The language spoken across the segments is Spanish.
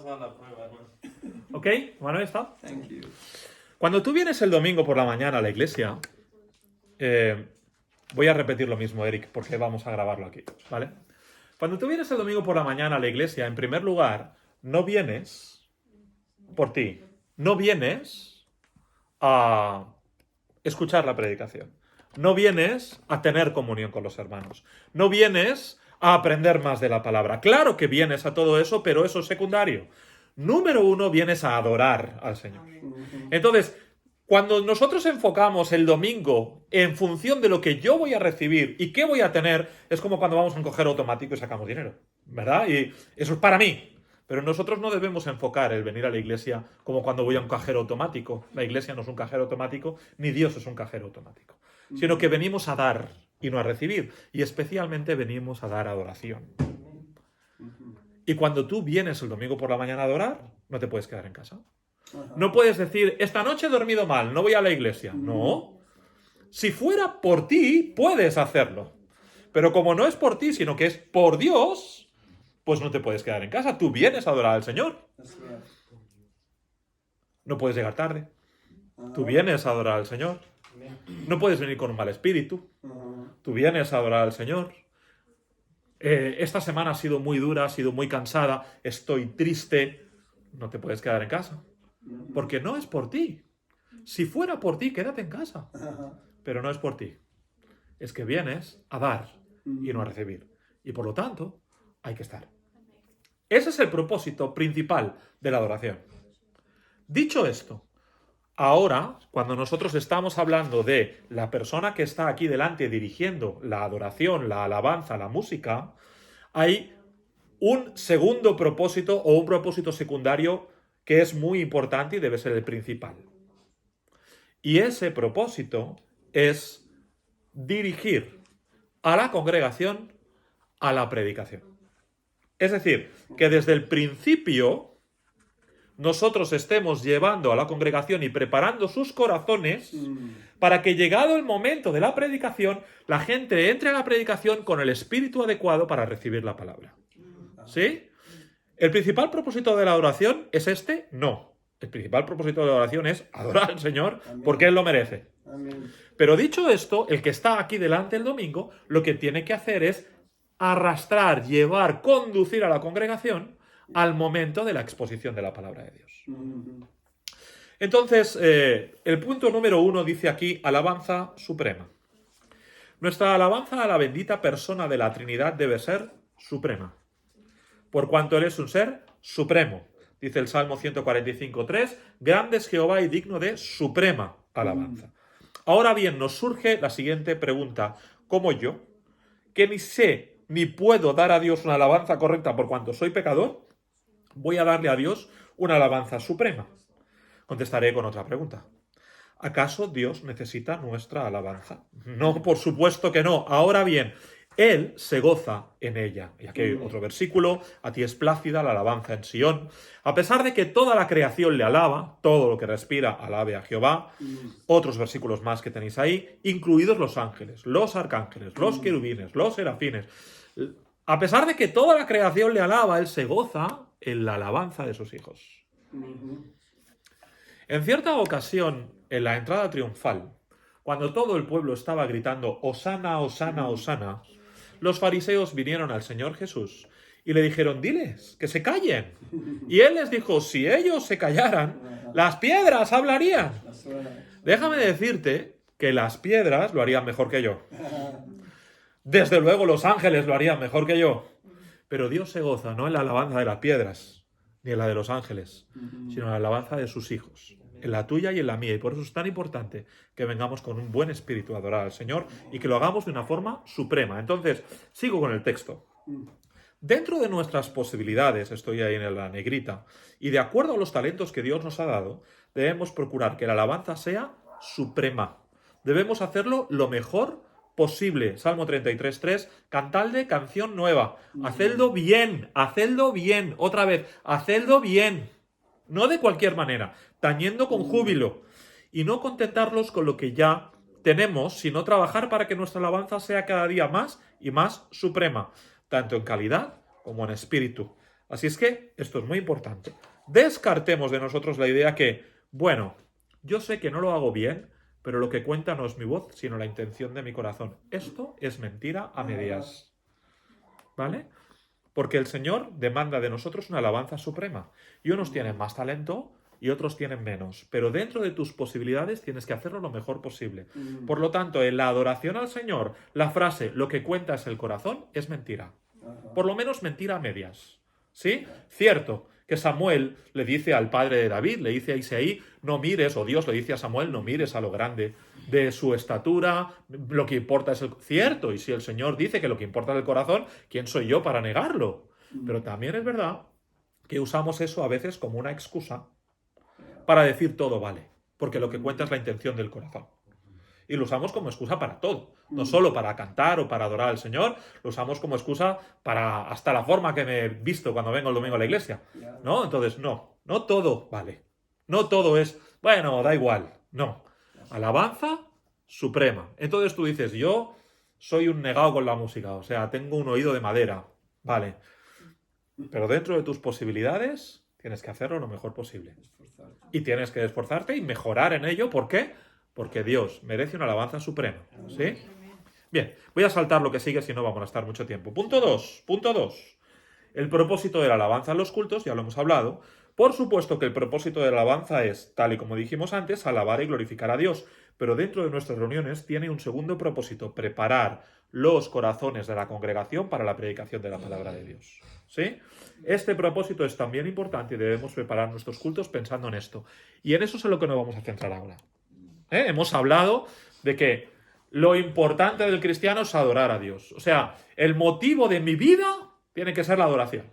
pasado la prueba, hermano. ¿Ok? ¿Manuel está? Thank you. Cuando tú vienes el domingo por la mañana a la iglesia, voy a repetir lo mismo, Eric, porque vamos a grabarlo aquí, ¿vale? Cuando tú vienes el domingo por la mañana a la iglesia, en primer lugar, no vienes por ti. No vienes a escuchar la predicación. No vienes a tener comunión con los hermanos. No vienes a aprender más de la palabra. Claro que vienes a todo eso, pero eso es secundario. Número uno, vienes a adorar al Señor. Entonces, cuando nosotros enfocamos el domingo en función de lo que yo voy a recibir y qué voy a tener, es como cuando vamos a un cajero automático y sacamos dinero, ¿verdad? Y eso es para mí. Pero nosotros no debemos enfocar el venir a la iglesia como cuando voy a un cajero automático. La iglesia no es un cajero automático, ni Dios es un cajero automático. Sino que venimos a dar y no a recibir. Y especialmente venimos a dar adoración. Y cuando tú vienes el domingo por la mañana a adorar, no te puedes quedar en casa. No puedes decir, esta noche he dormido mal, no voy a la iglesia. No. Si fuera por ti, puedes hacerlo. Pero como no es por ti, sino que es por Dios, pues no te puedes quedar en casa. Tú vienes a adorar al Señor. No puedes llegar tarde. Tú vienes a adorar al Señor. No puedes venir con un mal espíritu. Tú vienes a adorar al Señor. Esta semana ha sido muy dura, ha sido muy cansada, estoy triste. No te puedes quedar en casa. Porque no es por ti. Si fuera por ti, quédate en casa. Pero no es por ti. Es que vienes a dar y no a recibir. Y por lo tanto, hay que estar. Ese es el propósito principal de la adoración. Dicho esto, ahora, cuando nosotros estamos hablando de la persona que está aquí delante dirigiendo la adoración, la alabanza, la música, hay un segundo propósito o un propósito secundario que es muy importante y debe ser el principal. Y ese propósito es dirigir a la congregación a la predicación. Es decir, que desde el principio nosotros estemos llevando a la congregación y preparando sus corazones para que llegado el momento de la predicación, la gente entre a la predicación con el espíritu adecuado para recibir la palabra. ¿Sí? ¿El principal propósito de la adoración es este? No. El principal propósito de la adoración es adorar al Señor porque Él lo merece. Pero dicho esto, el que está aquí delante el domingo, lo que tiene que hacer es arrastrar, llevar, conducir a la congregación al momento de la exposición de la palabra de Dios. Entonces, el punto número 1 dice aquí, alabanza suprema. Nuestra alabanza a la bendita persona de la Trinidad debe ser suprema, por cuanto Él es un ser supremo. Dice el Salmo 145:3, grande es Jehová y digno de suprema alabanza. Ahora bien, nos surge la siguiente pregunta. ¿Cómo yo, que ni sé ni puedo dar a Dios una alabanza correcta por cuanto soy pecador, voy a darle a Dios una alabanza suprema? Contestaré con otra pregunta. ¿Acaso Dios necesita nuestra alabanza? No, por supuesto que no. Ahora bien, Él se goza en ella. Y aquí hay otro versículo. A ti es plácida la alabanza en Sión. A pesar de que toda la creación le alaba, todo lo que respira alabe a Jehová. Otros versículos más que tenéis ahí, incluidos los ángeles, los arcángeles, los querubines, los serafines. A pesar de que toda la creación le alaba, Él se goza en la alabanza de sus hijos. En cierta ocasión, en la entrada triunfal, cuando todo el pueblo estaba gritando Hosana, Hosana, Hosana, los fariseos vinieron al Señor Jesús y le dijeron, diles, que se callen. Y Él les dijo, si ellos se callaran, las piedras hablarían. Déjame decirte que las piedras lo harían mejor que yo. Desde luego los ángeles lo harían mejor que yo. Pero Dios se goza no en la alabanza de las piedras, ni en la de los ángeles, sino en la alabanza de sus hijos, en la tuya y en la mía. Y por eso es tan importante que vengamos con un buen espíritu a adorar al Señor y que lo hagamos de una forma suprema. Entonces, sigo con el texto. Dentro de nuestras posibilidades, estoy ahí en la negrita, y de acuerdo a los talentos que Dios nos ha dado, debemos procurar que la alabanza sea suprema. Debemos hacerlo lo mejor posible. Salmo 33:3, cantadle canción nueva. Hacedlo bien, hacedlo bien. Otra vez, hacedlo bien. No de cualquier manera, tañendo con júbilo. Y no contentarlos con lo que ya tenemos, sino trabajar para que nuestra alabanza sea cada día más y más suprema, tanto en calidad como en espíritu. Así es que esto es muy importante. Descartemos de nosotros la idea que, bueno, yo sé que no lo hago bien, pero lo que cuenta no es mi voz, sino la intención de mi corazón. Esto es mentira a medias. ¿Vale? Porque el Señor demanda de nosotros una alabanza suprema. Y unos tienen más talento y otros tienen menos. Pero dentro de tus posibilidades tienes que hacerlo lo mejor posible. Por lo tanto, en la adoración al Señor, la frase lo que cuenta es el corazón es mentira. Por lo menos mentira a medias. ¿Sí? Cierto que Samuel le dice al padre de David, le dice a Isaí, no mires, o Dios le dice a Samuel, no mires a lo grande de su estatura, lo que importa es el... Cierto, y si el Señor dice que lo que importa es el corazón, ¿quién soy yo para negarlo? Pero también es verdad que usamos eso a veces como una excusa para decir todo vale, porque lo que cuenta es la intención del corazón. Y lo usamos como excusa para todo. No solo para cantar o para adorar al Señor, lo usamos como excusa para hasta la forma que me visto cuando vengo el domingo a la iglesia. ¿No? Entonces, no todo vale. No todo es, bueno, da igual. No. Alabanza suprema. Entonces tú dices, yo soy un negado con la música, o sea, tengo un oído de madera. Vale. Pero dentro de tus posibilidades, tienes que hacerlo lo mejor posible. Y tienes que esforzarte y mejorar en ello. ¿Por qué? Porque Dios merece una alabanza suprema. ¿Sí? Bien, voy a saltar lo que sigue, si no vamos a estar mucho tiempo. Punto 2. El propósito de la alabanza en los cultos, ya lo hemos hablado. Por supuesto que el propósito de la alabanza es, tal y como dijimos antes, alabar y glorificar a Dios. Pero dentro de nuestras reuniones tiene un segundo propósito, preparar los corazones de la congregación para la predicación de la palabra de Dios. ¿Sí? Este propósito es también importante y debemos preparar nuestros cultos pensando en esto. Y en eso es en lo que nos vamos a centrar ahora. Hemos hablado de que lo importante del cristiano es adorar a Dios. O sea, el motivo de mi vida tiene que ser la adoración.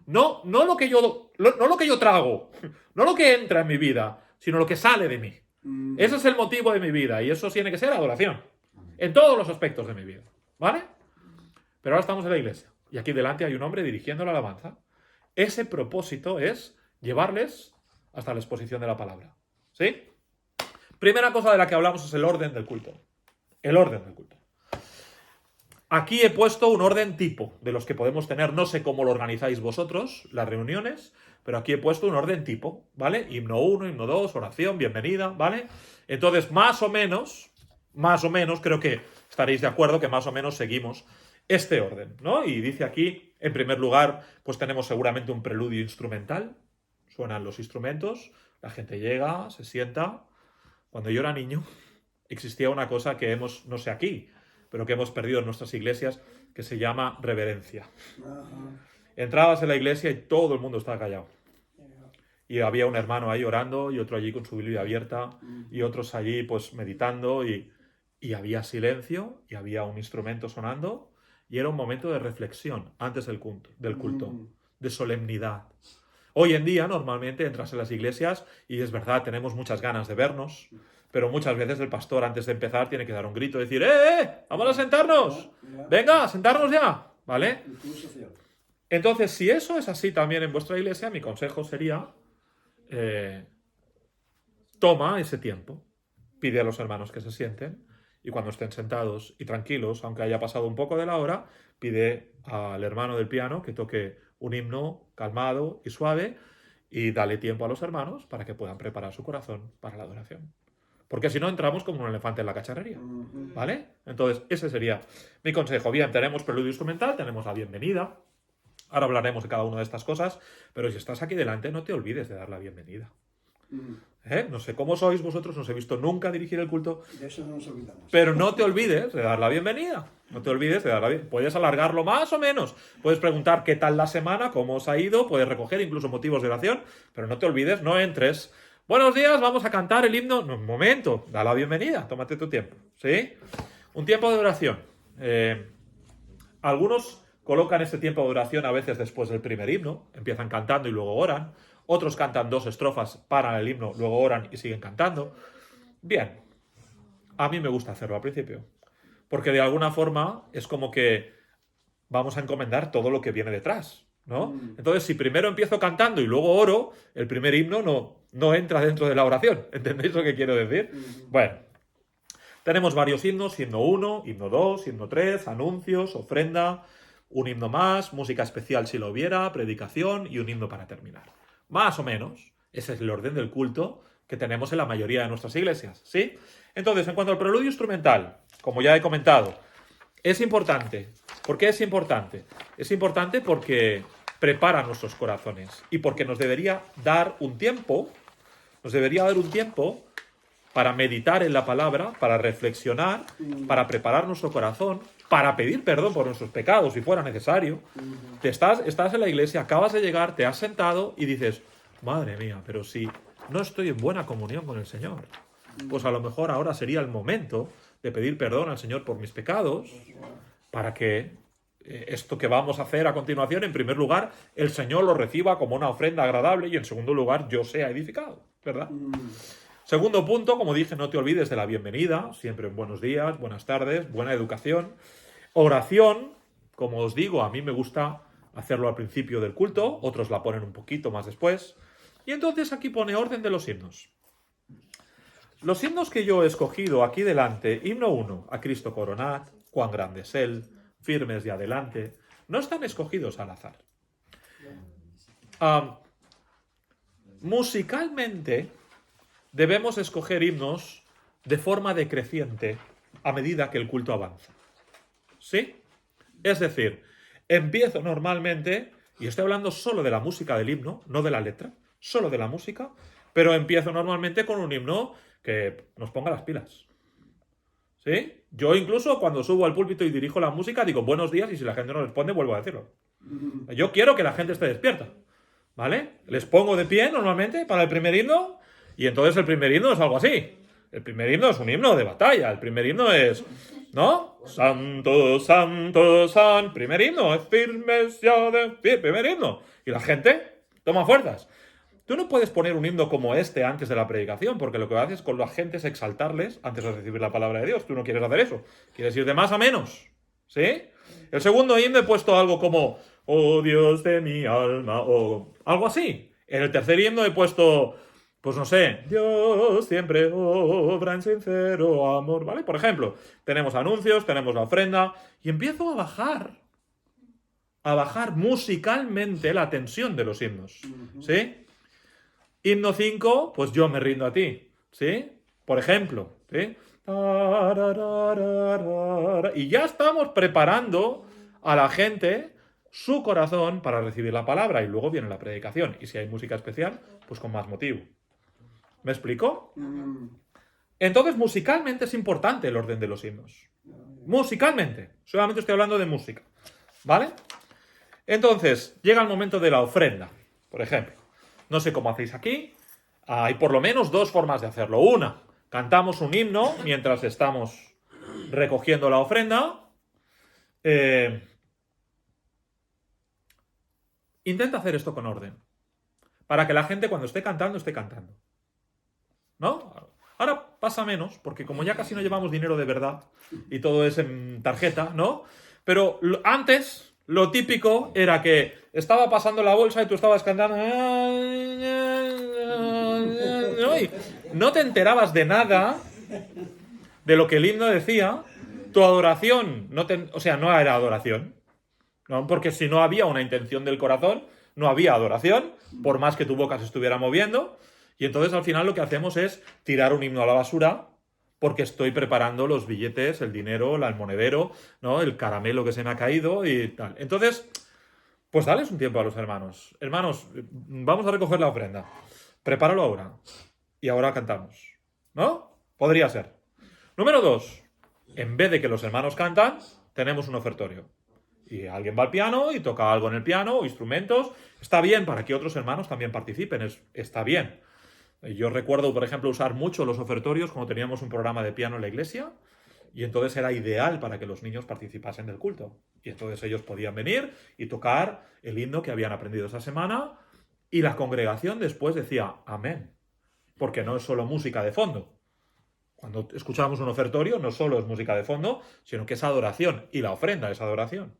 No lo que yo trago, no lo que entra en mi vida, sino lo que sale de mí. Ese es el motivo de mi vida y eso tiene que ser adoración. En todos los aspectos de mi vida. ¿Vale? Pero ahora estamos en la iglesia y aquí delante hay un hombre dirigiendo la alabanza. Ese propósito es llevarles hasta la exposición de la palabra. ¿Sí? Primera cosa de la que hablamos es el orden del culto. El orden del culto. Aquí he puesto un orden tipo de los que podemos tener. No sé cómo lo organizáis vosotros, las reuniones, pero aquí he puesto un orden tipo, ¿vale? Himno 1, himno 2, oración, bienvenida, ¿vale? Entonces, más o menos, creo que estaréis de acuerdo que más o menos seguimos este orden, ¿no? Y dice aquí, en primer lugar, pues tenemos seguramente un preludio instrumental. Suenan los instrumentos, la gente llega, se sienta. Cuando yo era niño, existía una cosa que no sé aquí, pero que hemos perdido en nuestras iglesias, que se llama reverencia. Entrabas en la iglesia y todo el mundo estaba callado. Y había un hermano ahí orando y otro allí con su Biblia abierta y otros allí pues meditando y había silencio y había un instrumento sonando y era un momento de reflexión antes del culto, de solemnidad. Hoy en día, normalmente, entras en las iglesias y es verdad, tenemos muchas ganas de vernos, pero muchas veces el pastor, antes de empezar, tiene que dar un grito y decir ¡vamos a sentarnos! ¡Venga, a sentarnos ya! ¿Vale? Entonces, si eso es así también en vuestra iglesia, mi consejo sería toma ese tiempo, pide a los hermanos que se sienten y cuando estén sentados y tranquilos, aunque haya pasado un poco de la hora, pide al hermano del piano que toque un himno calmado y suave y dale tiempo a los hermanos para que puedan preparar su corazón para la adoración. Porque si no entramos como un elefante en la cacharrería, ¿vale? Entonces, ese sería mi consejo. Bien, tenemos preludio instrumental, tenemos la bienvenida. Ahora hablaremos de cada una de estas cosas, pero si estás aquí delante, no te olvides de dar la bienvenida. No sé cómo sois vosotros, no os he visto nunca dirigir el culto. De eso no nos olvidamos. Pero no te olvides de dar la bienvenida. No te olvides de dar la bienvenida. Puedes alargarlo más o menos. Puedes preguntar qué tal la semana, cómo os ha ido. Puedes recoger incluso motivos de oración. Pero no te olvides, no entres. Buenos días, vamos a cantar el himno. No, un momento, da la bienvenida. Tómate tu tiempo. ¿Sí? Un tiempo de oración. Algunos colocan ese tiempo de oración a veces después del primer himno. Empiezan cantando y luego oran. Otros cantan 2 estrofas, paran el himno, luego oran y siguen cantando. Bien, a mí me gusta hacerlo al principio, porque de alguna forma es como que vamos a encomendar todo lo que viene detrás, ¿no? Entonces, si primero empiezo cantando y luego oro, el primer himno no entra dentro de la oración. ¿Entendéis lo que quiero decir? Bueno, tenemos varios himnos, himno 1, himno 2, himno 3, anuncios, ofrenda. un himno más, música especial si lo hubiera, predicación y un himno para terminar. Más o menos, ese es el orden del culto que tenemos en la mayoría de nuestras iglesias, ¿sí? Entonces, en cuanto al preludio instrumental, como ya he comentado, es importante. ¿Por qué es importante? Es importante porque prepara nuestros corazones y porque nos debería dar un tiempo para meditar en la palabra, para reflexionar, para preparar nuestro corazón, para pedir perdón por nuestros pecados si fuera necesario. Estás en la iglesia, acabas de llegar, te has sentado y dices, madre mía, pero si no estoy en buena comunión con el Señor, pues a lo mejor ahora sería el momento de pedir perdón al Señor por mis pecados, para que esto que vamos a hacer a continuación, en primer lugar, el Señor lo reciba como una ofrenda agradable y en segundo lugar, yo sea edificado, ¿verdad? Segundo punto, como dije, no te olvides de la bienvenida, siempre buenos días, buenas tardes, buena educación. Oración, como os digo, a mí me gusta hacerlo al principio del culto, otros la ponen un poquito más después. Y entonces aquí pone orden de los himnos. Los himnos que yo he escogido aquí delante, himno 1, a Cristo coronad, cuán grande es Él, firmes de adelante, no están escogidos al azar. Musicalmente, debemos escoger himnos de forma decreciente a medida que el culto avanza. ¿Sí? Es decir, empiezo normalmente, y estoy hablando solo de la música del himno, no de la letra, solo de la música, pero empiezo normalmente con un himno que nos ponga las pilas. ¿Sí? Yo incluso cuando subo al púlpito y dirijo la música digo buenos días y si la gente no responde vuelvo a decirlo. Yo quiero que la gente esté despierta. ¿Vale? Les pongo de pie normalmente para el primer himno y entonces el primer himno es algo así. El primer himno es un himno de batalla. El primer himno es, ¿no? Santo, santo, san. Primer himno es firmes ya de pie. Primer himno. Y la gente toma fuerzas. Tú no puedes poner un himno como este antes de la predicación, porque lo que haces con la gente es exaltarles antes de recibir la palabra de Dios. Tú no quieres hacer eso. Quieres ir de más a menos. ¿Sí? El segundo himno he puesto algo como, oh Dios de mi alma, o algo así. En el tercer himno he puesto, pues no sé, Dios siempre obra en sincero amor, ¿vale? Por ejemplo, tenemos anuncios, tenemos la ofrenda, y empiezo a bajar musicalmente la tensión de los himnos. ¿Sí? Himno 5, pues yo me rindo a ti, ¿sí? Por ejemplo, ¿sí? Y ya estamos preparando a la gente su corazón para recibir la palabra y luego viene la predicación. Y si hay música especial, pues con más motivo. ¿Me explico? Entonces, musicalmente es importante el orden de los himnos. Musicalmente. Solamente estoy hablando de música. ¿Vale? Entonces, llega el momento de la ofrenda, por ejemplo. No sé cómo hacéis aquí. Hay por lo menos dos formas de hacerlo. Una, cantamos un himno mientras estamos recogiendo la ofrenda. Intenta hacer esto con orden. Para que la gente cuando esté cantando, esté cantando. ¿No? Ahora pasa menos, porque como ya casi no llevamos dinero de verdad y todo es en tarjeta, ¿no? Pero antes... Lo típico era que estaba pasando la bolsa y tú estabas cantando y no te enterabas de nada de lo que el himno decía. Tu adoración no era adoración, ¿no? Porque si no había una intención del corazón, no había adoración, por más que tu boca se estuviera moviendo. Y entonces al final lo que hacemos es tirar un himno a la basura porque estoy preparando los billetes, el dinero, el monedero, ¿no? El caramelo que se me ha caído y tal. Entonces, pues dales un tiempo a los hermanos. Hermanos, vamos a recoger la ofrenda. Prepáralo ahora. Y ahora cantamos. ¿No? Podría ser. Número 2. En vez de que los hermanos cantan, tenemos un ofertorio. Y alguien va al piano y toca algo en el piano, o instrumentos. Está bien para que otros hermanos también participen. Está bien. Yo recuerdo, por ejemplo, usar mucho los ofertorios cuando teníamos un programa de piano en la iglesia y entonces era ideal para que los niños participasen del culto. Y entonces ellos podían venir y tocar el himno que habían aprendido esa semana y la congregación después decía amén, porque no es solo música de fondo. Cuando escuchamos un ofertorio no solo es música de fondo, sino que es adoración y la ofrenda es adoración.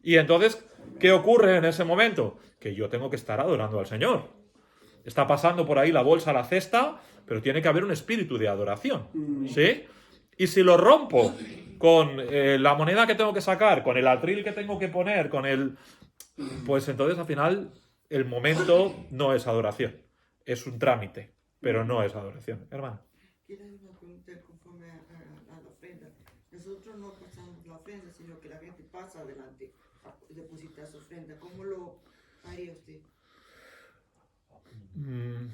Y entonces, ¿qué ocurre en ese momento? Que yo tengo que estar adorando al Señor. Está pasando por ahí la bolsa a la cesta, pero tiene que haber un espíritu de adoración, ¿sí? Y si lo rompo con la moneda que tengo que sacar, con el atril que tengo que poner, con el... Pues entonces al final el momento no es adoración, es un trámite, pero no es adoración, hermano. Quiero hacer una pregunta conforme a la ofrenda. Nosotros no pasamos la ofrenda, sino que la gente pasa adelante a depositar su ofrenda. ¿Cómo lo haría usted?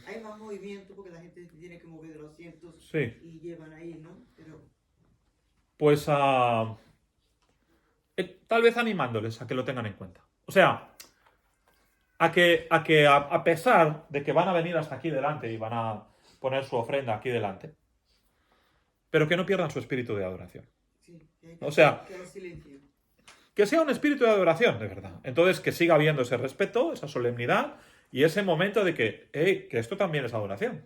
Hay más movimiento porque la gente tiene que mover los asientos Sí. y llevan ahí, ¿no? Pero Pues tal vez animándoles a que lo tengan en cuenta. O sea, a pesar de que van a venir hasta aquí delante y van a poner su ofrenda aquí delante, pero que no pierdan su espíritu de adoración. sí, O sea, que hay silencio. que sea un espíritu de adoración, de verdad. Entonces, que siga habiendo ese respeto, esa solemnidad y ese momento de que esto también es adoración,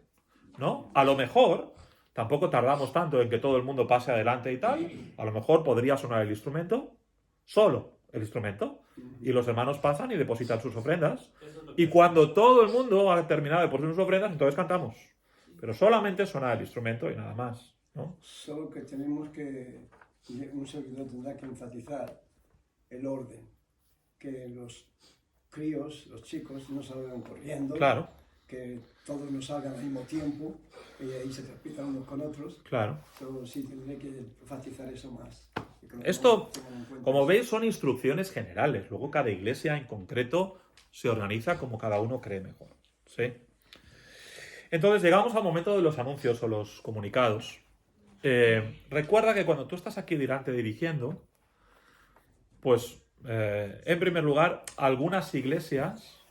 ¿no? A lo mejor, tampoco tardamos tanto en que todo el mundo pase adelante y tal, a lo mejor podría sonar el instrumento, solo el instrumento, y los hermanos pasan y depositan sus ofrendas, y cuando todo el mundo ha terminado de depositar sus ofrendas, entonces cantamos. Pero solamente suena el instrumento y nada más, ¿no? Solo que tenemos que, un servidor tendrá que enfatizar el orden, que los críos, los chicos, no salgan corriendo, Claro, que todos no salgan al mismo tiempo y ahí se tropiezan unos con otros. claro. Pero sí tendré que enfatizar eso más. Esto, tengan en cuenta como eso. veis, son instrucciones generales. Luego cada iglesia en concreto se organiza como cada uno cree mejor, ¿sí? Entonces llegamos al momento de los anuncios o los comunicados. Recuerda que cuando tú estás aquí delante dirigiendo, pues en primer lugar, algunas iglesias,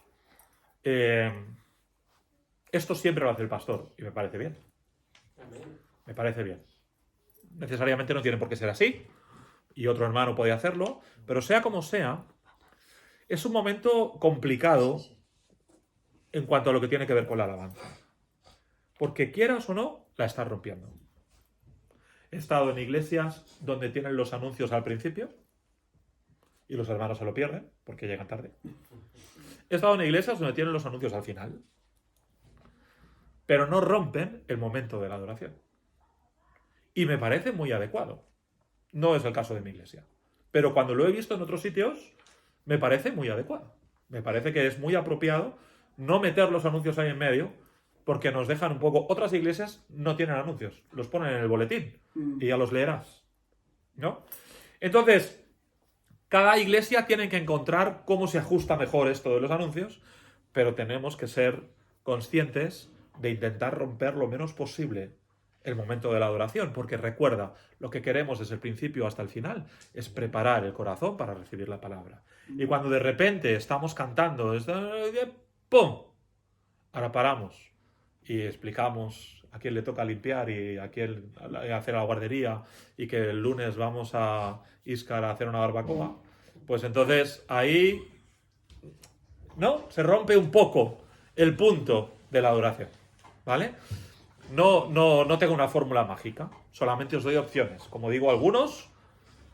esto siempre lo hace el pastor y me parece bien. Me parece bien. Necesariamente no tiene por qué ser así y otro hermano puede hacerlo, pero sea como sea, es un momento complicado en cuanto a lo que tiene que ver con la alabanza. Porque quieras o no, la estás rompiendo. He estado en iglesias donde tienen los anuncios al principio y los hermanos se lo pierden porque llegan tarde. He estado en iglesias donde tienen los anuncios al final, pero no rompen el momento de la adoración. Y me parece muy adecuado. No es el caso de mi iglesia. Pero cuando lo he visto en otros sitios, me parece muy adecuado. Me parece que es muy apropiado no meter los anuncios ahí en medio, porque nos dejan un poco... Otras iglesias no tienen anuncios, los ponen en el boletín y ya los leerás, ¿no? Entonces, cada iglesia tiene que encontrar cómo se ajusta mejor esto de los anuncios, pero tenemos que ser conscientes de intentar romper lo menos posible el momento de la adoración, porque recuerda, lo que queremos desde el principio hasta el final es preparar el corazón para recibir la palabra. Y cuando de repente estamos cantando, ¡pum! Ahora paramos y explicamos a quién le toca limpiar y a quién hacer la guardería y que el lunes vamos a Íscar a hacer una barbacoa. Pues entonces ahí, ¿no? Se rompe un poco el punto de la adoración, ¿vale? No tengo una fórmula mágica, solamente os doy opciones. Como digo, algunos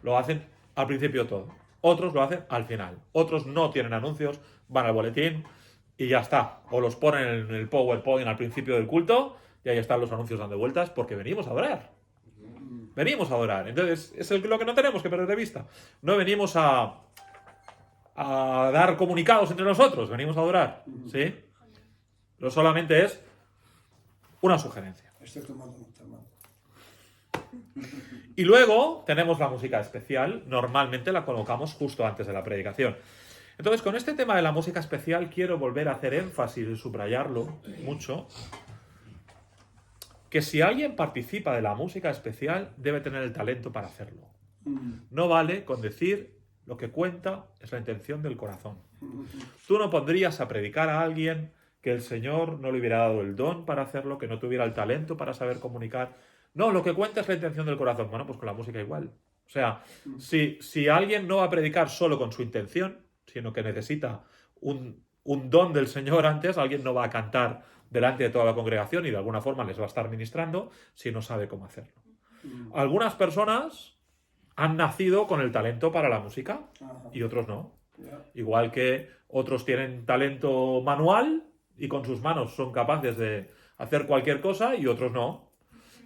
lo hacen al principio todo, otros lo hacen al final, otros no tienen anuncios, van al boletín y ya está. O los ponen en el PowerPoint al principio del culto y ahí están los anuncios dando vueltas porque venimos a adorar. Venimos a adorar. Entonces, es lo que no tenemos que perder de vista. No venimos a dar comunicados entre nosotros, venimos a adorar, ¿sí? No solamente es una sugerencia. Estoy tomando nota, hermano. Y luego tenemos la música especial, normalmente la colocamos justo antes de la predicación. Entonces, con este tema de la música especial quiero volver a hacer énfasis y subrayarlo mucho, que si alguien participa de la música especial debe tener el talento para hacerlo. No vale con decir lo que cuenta es la intención del corazón. Tú no pondrías a predicar a alguien que el Señor no le hubiera dado el don para hacerlo, que no tuviera el talento para saber comunicar. No, lo que cuenta es la intención del corazón. Bueno, pues con la música igual. O sea, si alguien no va a predicar solo con su intención, sino que necesita un don del Señor antes, alguien no va a cantar delante de toda la congregación y de alguna forma les va a estar ministrando si no sabe cómo hacerlo. Algunas personas han nacido con el talento para la música y otros no. Igual que otros tienen talento manual y con sus manos son capaces de hacer cualquier cosa y otros no.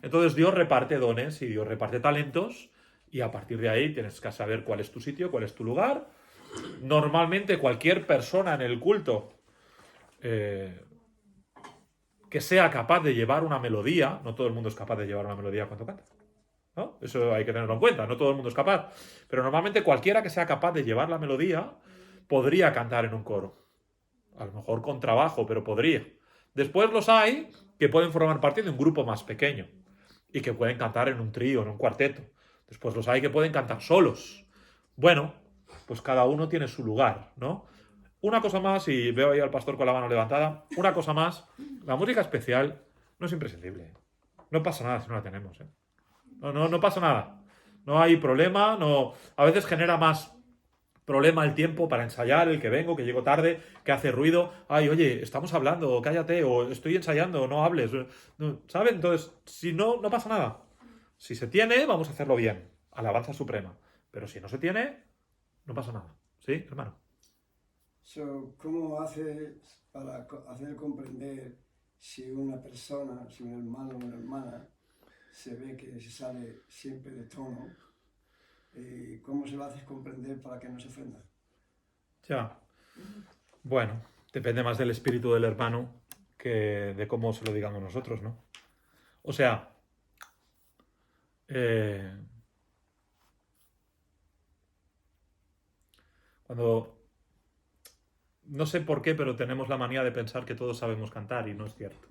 Entonces Dios reparte dones y Dios reparte talentos y a partir de ahí tienes que saber cuál es tu sitio, cuál es tu lugar. Normalmente cualquier persona en el culto que sea capaz de llevar una melodía, no todo el mundo es capaz de llevar una melodía cuando canta, ¿no? Eso hay que tenerlo en cuenta, no todo el mundo es capaz. Pero normalmente cualquiera que sea capaz de llevar la melodía podría cantar en un coro. A lo mejor con trabajo, pero podría. Después los hay que pueden formar parte de un grupo más pequeño y que pueden cantar en un trío, en un cuarteto. Después los hay que pueden cantar solos. Bueno, pues cada uno tiene su lugar, ¿no? Una cosa más, y veo ahí al pastor con la mano levantada, una cosa más, la música especial no es imprescindible. No pasa nada si no la tenemos, ¿eh? No pasa nada. No hay problema, no. A veces genera más problema el tiempo para ensayar, el que vengo, que llego tarde, que hace ruido. Ay, oye, estamos hablando, cállate, o estoy ensayando, no hables. No, ¿sabes? Entonces, si no, no pasa nada. Si se tiene, vamos a hacerlo bien. Alabanza suprema. Pero si no se tiene, no pasa nada. ¿Sí, hermano? ¿Cómo haces para hacer comprender si una persona, si un hermano o una hermana se ve que se sale siempre de tono? ¿Y cómo se lo haces comprender para que no se ofenda? Ya. Bueno, depende más del espíritu del hermano que de cómo se lo digamos nosotros, ¿no? O sea, cuando... No sé por qué, pero tenemos la manía de pensar que todos sabemos cantar y no es cierto.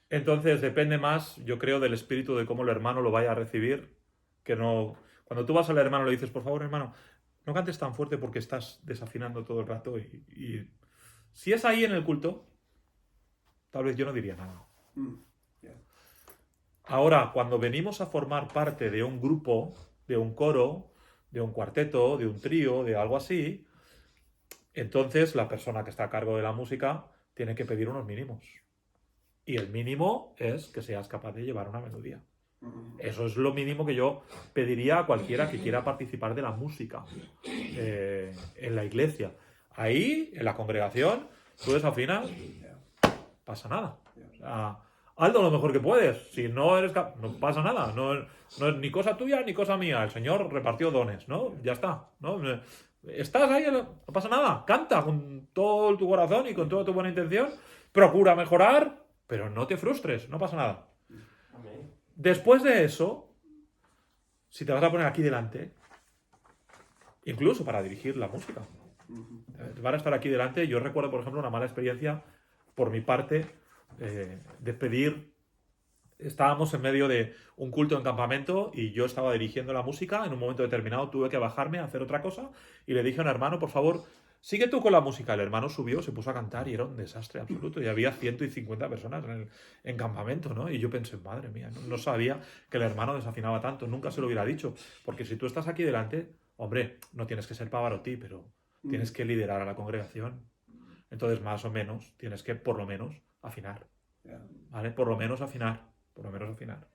Entonces depende más, yo creo, del espíritu de cómo el hermano lo vaya a recibir, que no... Cuando tú vas al hermano le dices, por favor, hermano, no cantes tan fuerte porque estás desafinando todo el rato y... Si es ahí en el culto, tal vez yo no diría nada. Ahora, cuando venimos a formar parte de un grupo, de un coro, de un cuarteto, de un trío, de algo así, entonces la persona que está a cargo de la música tiene que pedir unos mínimos. Y el mínimo es que seas capaz de llevar una melodía. Eso es lo mínimo que yo pediría a cualquiera que quiera participar de la música en la iglesia. Ahí, en la congregación, tú desafinas, pasa nada. O sea, hazlo lo mejor que puedes. Si no eres no pasa nada. No es ni cosa tuya ni cosa mía. El Señor repartió dones, ¿no? Ya está, ¿no? Estás ahí, no pasa nada. Canta con todo tu corazón y con toda tu buena intención. Procura mejorar, pero no te frustres, no pasa nada. Después de eso, si te vas a poner aquí delante, incluso para dirigir la música, van a estar aquí delante. Yo recuerdo, por ejemplo, una mala experiencia por mi parte de pedir. Estábamos en medio de un culto en campamento y yo estaba dirigiendo la música. En un momento determinado tuve que bajarme a hacer otra cosa y le dije a un hermano, por favor, sigue tú con la música. El hermano subió, se puso a cantar y era un desastre absoluto. Y había 150 personas en campamento, ¿no? Y yo pensé, madre mía, no sabía que el hermano desafinaba tanto. Nunca se lo hubiera dicho. Porque si tú estás aquí delante, hombre, no tienes que ser Pavarotti, pero tienes que liderar a la congregación. Entonces, más o menos, tienes que, por lo menos, afinar. ¿Vale? Por lo menos afinar. Por lo menos afinar.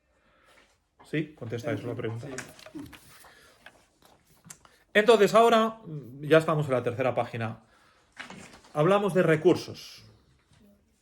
¿Sí? ¿Contesta eso la pregunta? Entonces, ahora ya estamos en la tercera página. Hablamos de recursos.